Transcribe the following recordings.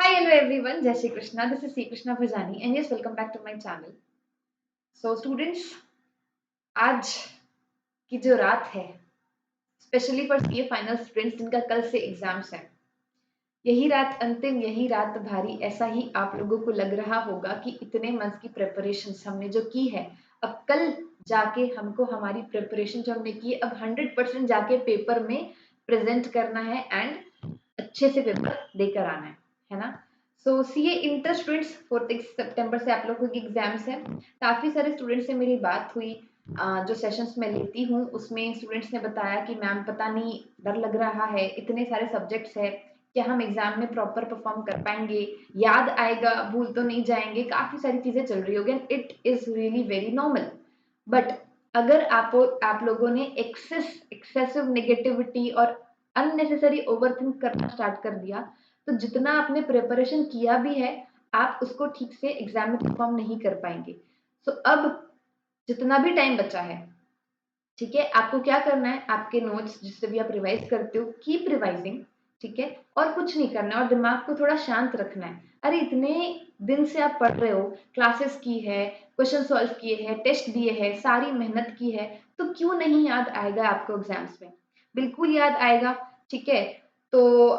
Hi, hello everyone. Jai Shri Krishna. This is Sri Krishna Bhajani, and yes, welcome back to my channel. So, students, आज की जो रात है, specially for CA final students जिनका कल से exams है, यही रात अंतिम, यही रात भारी, ऐसा ही आप लोगों को लग रहा होगा कि इतने मंथ्स की प्रिपरेशंस हमने जो की है, अब कल जाके हमको हमारी प्रिपरेशन जो हमने की है, अब 100% जाके पेपर में प्रेजेंट करना है एंड अच्छे से पेपर देकर आना है ना। सो सीए इंटर स्टूडेंट्स 4 सितंबर से आप लोगों की एग्जाम्स है। काफ़ी सारे स्टूडेंट्स से मेरी बात हुई, जो सेशंस मैं लेती हूँ उसमें स्टूडेंट्स ने बताया कि मैम पता नहीं, डर लग रहा है, इतने सारे सब्जेक्ट्स है, क्या हम एग्जाम में प्रॉपर परफॉर्म कर पाएंगे, याद आएगा, भूल तो नहीं जाएंगे, काफ़ी सारी चीज़ें चल रही होगी and it is really very normal. But अगर आप लोगों ने एक्सेसिव नेगेटिविटी और अननेसेसरी ओवरथिंक करना स्टार्ट कर दिया, तो जितना आपने प्रिपरेशन किया भी है, आप उसको ठीक से एग्जाम में परफॉर्म नहीं कर पाएंगे। सो अब जितना भी टाइम बचा है, ठीक है, आपको क्या करना है, आपके नोट्स जिससे भी आप रिवाइज करते हो, कीप रिवाइजिंग, ठीक है, और कुछ नहीं करना है और दिमाग को थोड़ा शांत रखना है। अरे इतने दिन से आप पढ़ रहे हो, क्लासेस की है, क्वेश्चन सॉल्व किए हैं, टेस्ट दिए हैं, सारी मेहनत की है, तो क्यों नहीं याद आएगा आपको एग्जाम्स में? बिल्कुल याद आएगा, ठीक है। तो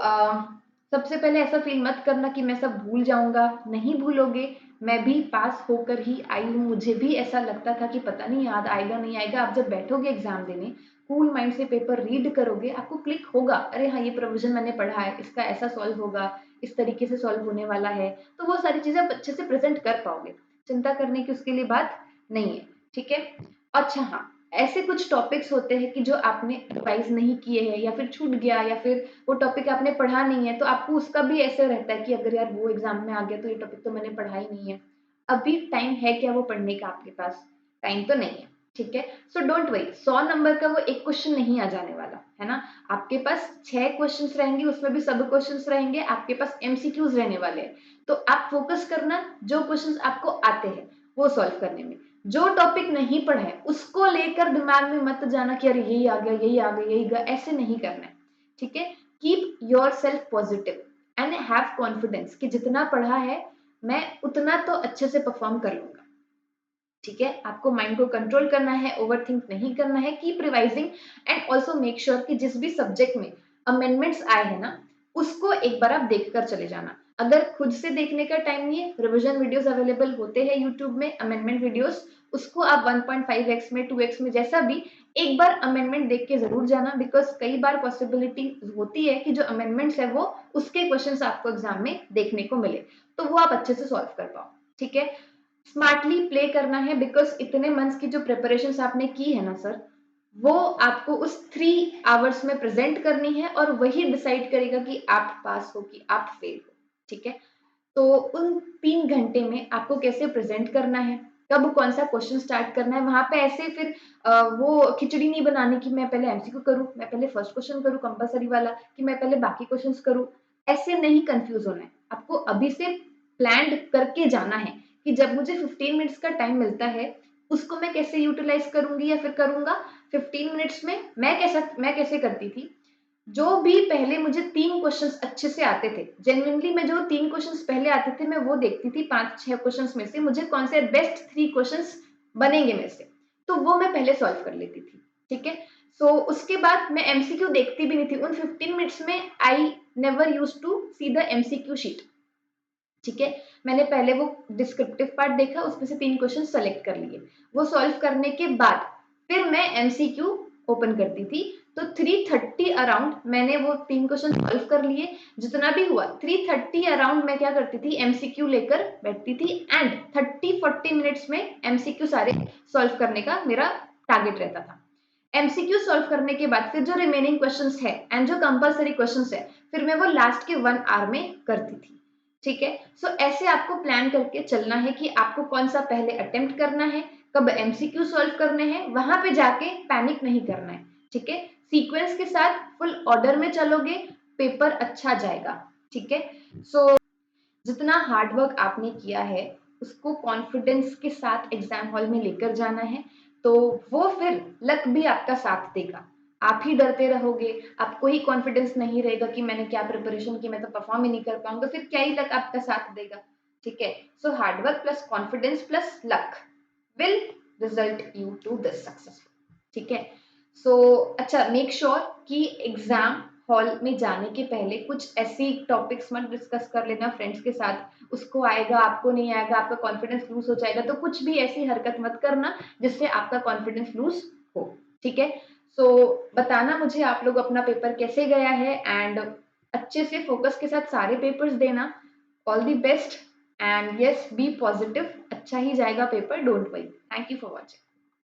सबसे पहले ऐसा फील मत करना कि मैं सब भूल जाऊंगा, नहीं भूलोगे। मैं भी पास होकर ही आई हूँ, मुझे भी ऐसा लगता था कि पता नहीं याद आएगा नहीं आएगा। आप जब बैठोगे एग्जाम देने, कूल माइंड से पेपर रीड करोगे, आपको क्लिक होगा, अरे हाँ ये प्रोविजन मैंने पढ़ा है, इसका ऐसा सॉल्व होगा, इस तरीके से सॉल्व होने वाला है, तो वो सारी चीजें आप अच्छे से प्रेजेंट कर पाओगे। चिंता करने की उसके लिए बात नहीं है, ठीक है। अच्छा हाँ, ऐसे कुछ टॉपिक्स होते हैं कि जो आपने रिवाइज नहीं किए हैं या फिर छूट गया या फिर वो टॉपिक आपने पढ़ा नहीं है, तो आपको उसका भी ऐसे रहता है कि अगर यार वो एग्जाम में आ गया तो ये टॉपिक तो मैंने पढ़ा ही नहीं है। अभी टाइम है क्या वो पढ़ने का आपके पास? टाइम तो नहीं है, ठीक है। सो डोंट वरी, 100 नंबर का वो एक क्वेश्चन नहीं आ जाने वाला है ना। आपके पास 6 क्वेश्चंस रहेंगे, उसमें भी सब क्वेश्चंस रहेंगे, आपके पास एमसीक्यूज रहने वाले हैं। तो आप फोकस करना जो क्वेश्चंस आपको आते हैं वो सॉल्व करने में। जो टॉपिक नहीं पढ़ा है उसको लेकर दिमाग में मत जाना कि अरे यही आ गया, यही आ गया, यही गया, ऐसे नहीं करना है, ठीक है। Keep your self positive and have confidence कि जितना पढ़ा है मैं उतना तो अच्छे से परफॉर्म कर लूंगा, ठीक है। आपको माइंड को कंट्रोल करना है, ओवरथिंक नहीं करना है, keep revising and also make sure कि जिस भी सब्जेक्ट में अमेंडमेंट्स आए हैं ना, उसको एक बार आप देख कर चले जाना। अगर खुद से देखने का टाइम नहीं है, रिविजन वीडियोस अवेलेबल होते हैं यूट्यूब में, अमेंडमेंट वीडियोस, उसको आप 1.5x में, 2x में, जैसा भी एक बार अमेंडमेंट देख के जरूर जाना, बिकॉज कई बार पॉसिबिलिटी होती है कि जो अमेंडमेंट्स है वो उसके क्वेश्चंस आपको एग्जाम में देखने को मिले, तो वो आप अच्छे से सॉल्व कर पाओ, ठीक है। स्मार्टली प्ले करना है, बिकॉज इतने मंथ्स की जो प्रिपरेशन आपने की है ना सर, वो आपको उस 3 आवर्स में प्रेजेंट करनी है और वही डिसाइड करेगा कि आप पास हो कि आप फेल हो, ठीक है। तो उन 3 घंटे में आपको कैसे प्रेजेंट करना है, कब कौन सा क्वेश्चन स्टार्ट करना है, वहां पे ऐसे फिर वो खिचड़ी नहीं बनानी कि मैं पहले एमसीक्यू करूं, मैं पहले फर्स्ट क्वेश्चन करूं कंपलसरी वाला, कि मैं पहले बाकी क्वेश्चंस करूं। ऐसे नहीं कंफ्यूज होना है, आपको अभी से प्लान करके जाना है कि जब मुझे 15 मिनट्स का टाइम मिलता है, उसको मैं कैसे यूटिलाइज करूंगी या फिर करूंगा। 15 मिनट्स में मैं कैसे करती थी, जो भी पहले मुझे 3 क्वेश्चंस अच्छे से आते थे, जेन्युइनली मैं जो 3 क्वेश्चंस पहले आते थे मैं वो देखती थी, 5-6 क्वेश्चंस में से मुझे कौन से बेस्ट 3 क्वेश्चंस बनेंगे मेरे से, तो वो मैं पहले सॉल्व कर लेती थी, ठीक है। सो उसके बाद मैं एमसीक्यू देखती भी नहीं थी उन 15 मिनट्स में। I never use to see the MCQ sheet, ठीक है। मैंने पहले वो डिस्क्रिप्टिव पार्ट देखा, उसमें से 3 क्वेश्चन सेलेक्ट कर लिए, वो सॉल्व करने के बाद फिर मैं एमसीक्यू ओपन करती थी। तो 3:30 अराउंड मैंने वो 3 क्वेश्चन सॉल्व कर लिए। जितना भी हुआ 3:30 अराउंड मैं क्या करती थी, एमसीक्यू लेकर बैठती थी एंड 30-40 मिनट्स में एमसीक्यू सारे सॉल्व करने का मेरा टारगेट रहता था। एमसीक्यू सॉल्व करने के बाद फिर जो रिमेनिंग क्वेश्चंस है एंड जो कंपलसरी क्वेश्चंस है, फिर मैं वो लास्ट के 1 आवर में करती थी, ठीक है। सो ऐसे आपको प्लान करके चलना है कि आपको कौन सा पहले अटेम्प्ट करना है, कब एमसीक्यू सॉल्व करने हैं, वहां पे जाके पैनिक नहीं करना है, ठीक है। सीक्वेंस के साथ फुल ऑर्डर में चलोगे, पेपर अच्छा जाएगा, ठीक है। सो जितना हार्डवर्क आपने किया है उसको कॉन्फिडेंस के साथ एग्जाम हॉल में लेकर जाना है, तो वो फिर लक भी आपका साथ देगा। आप ही डरते रहोगे, आपको ही कॉन्फिडेंस नहीं रहेगा कि मैंने क्या प्रिपरेशन की, मैं तो परफॉर्म ही नहीं कर पाऊंगा, फिर क्या ही लक आपका साथ देगा। ठीक है, so hard work plus confidence plus luck will result you to this successful. ठीक है, सो अच्छा, मेक श्योर कि एग्जाम हॉल में जाने के पहले कुछ ऐसी टॉपिक्स मत डिस्कस कर लेना फ्रेंड्स के साथ, उसको आएगा आपको नहीं आएगा, आपका कॉन्फिडेंस लूज हो जाएगा, तो कुछ भी ऐसी हरकत मत करना जिससे आपका कॉन्फिडेंस लूज हो। ठीक है, सो बताना मुझे आप लोग अपना पेपर कैसे गया है, एंड अच्छे से फोकस के साथ सारे पेपर्स देना। All the best and yes, be positive, अच्छा ही जाएगा paper, don't worry. Thank you for watching.